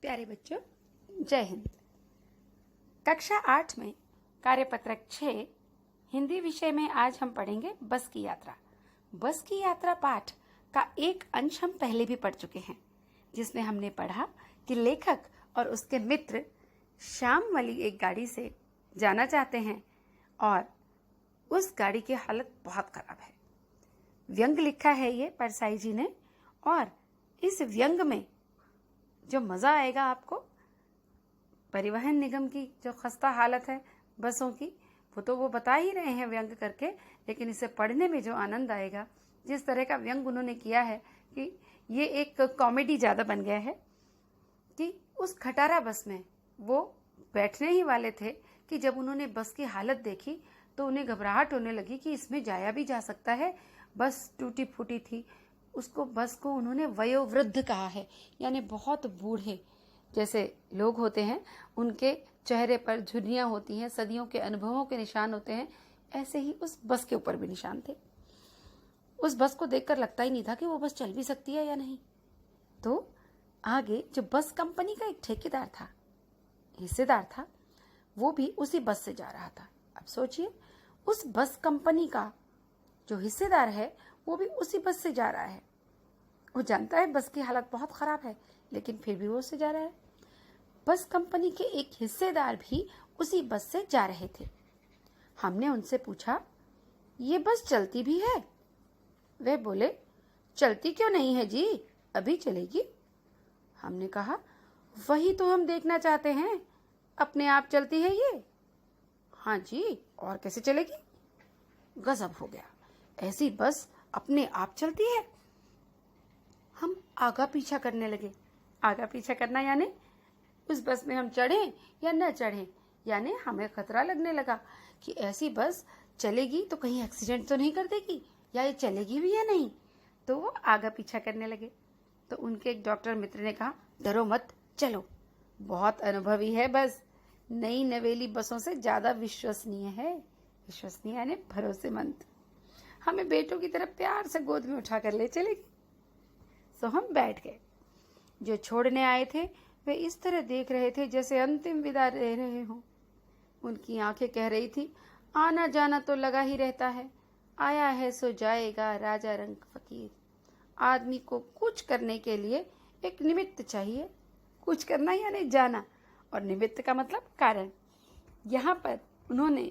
प्यारे बच्चों, जय हिंद। कक्षा 8 में कार्यपत्रक 6 हिंदी विषय में आज हम पढ़ेंगे बस की यात्रा। बस की यात्रा पाठ का एक अंश हम पहले भी पढ़ चुके हैं, जिसमें हमने पढ़ा कि लेखक और उसके मित्र शाम वाली एक गाड़ी से जाना चाहते हैं और उस गाड़ी की हालत बहुत खराब है। व्यंग लिखा है ये परसाई जी ने, और इस व्यंग में जो मजा आएगा आपको, परिवहन निगम की जो खस्ता हालत है बसों की, वो बता ही रहे हैं व्यंग करके, लेकिन इसे पढ़ने में जो आनंद आएगा, जिस तरह का व्यंग उन्होंने किया है कि ये एक कॉमेडी ज्यादा बन गया है कि उस खटारा बस में वो बैठने ही वाले थे कि जब उन्होंने बस की हालत देखी तो उन्हें घबराहट होने लगी कि इसमें जाया भी जा सकता है। बस टूटी फूटी थी। बस को उन्होंने वयोवृद्ध कहा है, यानी बहुत बूढ़े जैसे लोग होते हैं, उनके चेहरे पर झुर्रियां होती हैं, सदियों के अनुभवों के निशान होते हैं, ऐसे ही उस बस के ऊपर भी निशान थे। उस बस को देखकर लगता ही नहीं था कि वो बस चल भी सकती है या नहीं। तो आगे जो बस कंपनी का एक ठेकेदार था, हिस्सेदार था, वो भी उसी बस से जा रहा था। अब सोचिए, उस बस कंपनी का जो हिस्सेदार है वो भी उसी बस से जा रहा है। वो जानता है बस की हालत बहुत खराब है, लेकिन फिर भी वो उससे जा रहा है। बस कंपनी के एक हिस्सेदार भी उसी बस से जा रहे थे। हमने उनसे पूछा, ये बस चलती भी है? वे बोले, चलती क्यों नहीं है जी, अभी चलेगी। हमने कहा, वही तो हम देखना चाहते हैं, अपने आप चलती है ये? हाँ जी, और कैसे चलेगी? गजब हो गया, ऐसी बस अपने आप चलती है। हम आगा पीछा करने लगे। आगा पीछा करना यानी उस बस में हम चढ़ें या न चढ़ें, यानी हमें खतरा लगने लगा कि ऐसी बस चलेगी तो कहीं एक्सीडेंट तो नहीं कर देगी, या ये चलेगी भी या नहीं। तो वो आगा पीछा करने लगे। तो उनके एक डॉक्टर मित्र ने कहा, डरो मत, चलो, बहुत अनुभवी है बस, नई नवेली बसों से ज्यादा विश्वसनीय है। विश्वसनीय यानी भरोसेमंद, हमें बेटों की तरह प्यार से गोद में उठा कर ले चलेगी। सो हम बैठ गए। जो छोड़ने आए थे वे इस तरह देख रहे थे जैसे अंतिम विदा दे रहे हों। उनकी आंखें कह रही थी, आना जाना तो लगा ही रहता है, आया है सो जाएगा राजा रंग फकीर। आदमी को कुछ करने के लिए एक निमित्त चाहिए। कुछ करना यानी जाना, और निमित्त का मतलब कारण। यहाँ पर उन्होंने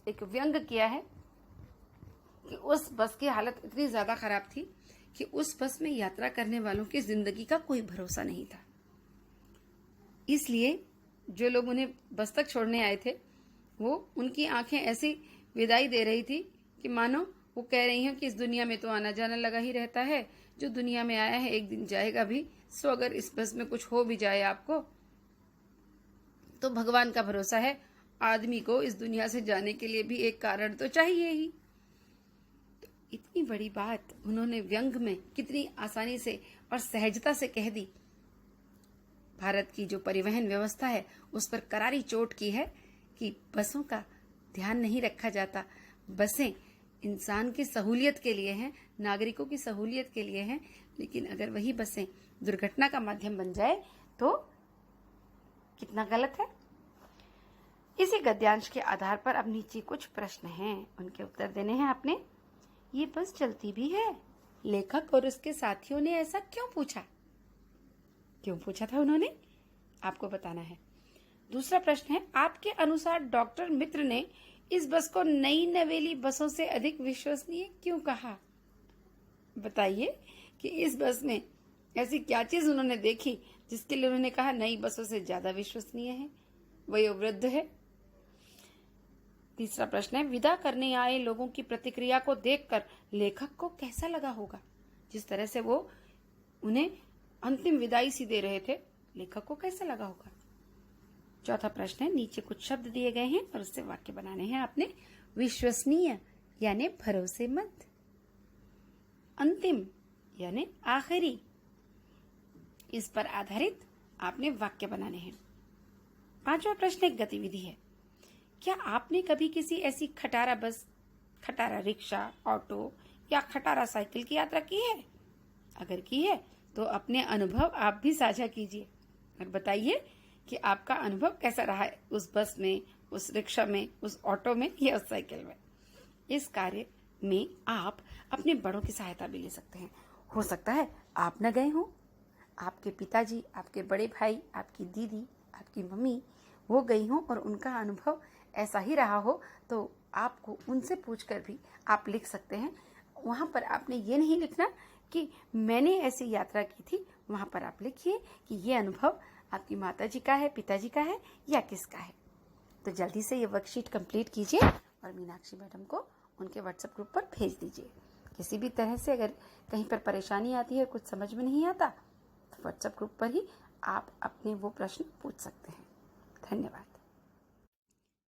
एक व्यंग किया है कि उस बस की हालत इतनी ज्यादा खराब थी कि उस बस में यात्रा करने वालों की जिंदगी का कोई भरोसा नहीं था। इसलिए जो लोग उन्हें बस तक छोड़ने आए थे, वो उनकी आंखें ऐसी विदाई दे रही थी कि मानो वो कह रही हैं कि इस दुनिया में तो आना जाना लगा ही रहता है, जो दुनिया में आया है एक दिन जाएगा भी। सो अगर इस बस में कुछ हो भी जाए आपको तो भगवान का भरोसा है, आदमी को इस दुनिया से जाने के लिए भी एक कारण तो चाहिए ही। तो इतनी बड़ी बात उन्होंने व्यंग में कितनी आसानी से और सहजता से कह दी। भारत की जो परिवहन व्यवस्था है उस पर करारी चोट की है कि बसों का ध्यान नहीं रखा जाता। बसें इंसान की सहूलियत के लिए हैं, नागरिकों की सहूलियत के लिए हैं, लेकिन अगर वही बसें दुर्घटना का माध्यम बन जाए तो कितना गलत है। इसी गद्यांश के आधार पर अब नीचे कुछ प्रश्न हैं, उनके उत्तर देने हैं आपने। ये बस चलती भी है? लेखक और उसके साथियों ने ऐसा क्यों पूछा? क्यों पूछा था उन्होंने, आपको बताना है। दूसरा प्रश्न है, आपके अनुसार डॉक्टर मित्र ने इस बस को नई नवेली बसों से अधिक विश्वसनीय क्यों कहा? बताइए कि इस बस में ऐसी क्या चीज उन्होंने देखी जिसके लिए उन्होंने कहा नई बसों से ज्यादा विश्वसनीय है, वयोवृद्ध है। तीसरा प्रश्न है, विदा करने आए लोगों की प्रतिक्रिया को देखकर लेखक को कैसा लगा होगा? जिस तरह से वो उन्हें अंतिम विदाई सी दे रहे थे, लेखक को कैसा लगा होगा? चौथा प्रश्न है, नीचे कुछ शब्द दिए गए हैं और उससे वाक्य बनाने हैं आपने। विश्वसनीय यानी भरोसेमंद, अंतिम यानी आखिरी, इस पर आधारित आपने वाक्य बनाने हैं। पांचवा प्रश्न एक गतिविधि है। क्या आपने कभी किसी ऐसी खटारा बस, खटारा रिक्शा, ऑटो या खटारा साइकिल की यात्रा की है? अगर की है तो अपने अनुभव आप भी साझा कीजिए। और बताइए कि आपका अनुभव कैसा रहा है उस बस में, उस रिक्शा में, उस ऑटो में या उस साइकिल में। इस कार्य में आप अपने बड़ों की सहायता भी ले सकते हैं। हो सकता है आप न गए हों, आपके पिताजी, आपके बड़े भाई, आपकी दीदी, आपकी मम्मी वो गई हों और उनका अनुभव ऐसा ही रहा हो, तो आपको उनसे पूछकर भी आप लिख सकते हैं। वहाँ पर आपने ये नहीं लिखना कि मैंने ऐसी यात्रा की थी, वहाँ पर आप लिखिए कि ये अनुभव आपकी माताजी का है, पिताजी का है या किसका है। तो जल्दी से ये वर्कशीट कंप्लीट कीजिए और मीनाक्षी मैडम को उनके व्हाट्सएप ग्रुप पर भेज दीजिए। किसी भी तरह से अगर कहीं पर परेशानी आती है, कुछ समझ में नहीं आता, तो व्हाट्सएप ग्रुप पर ही आप अपने वो प्रश्न पूछ सकते हैं। धन्यवाद।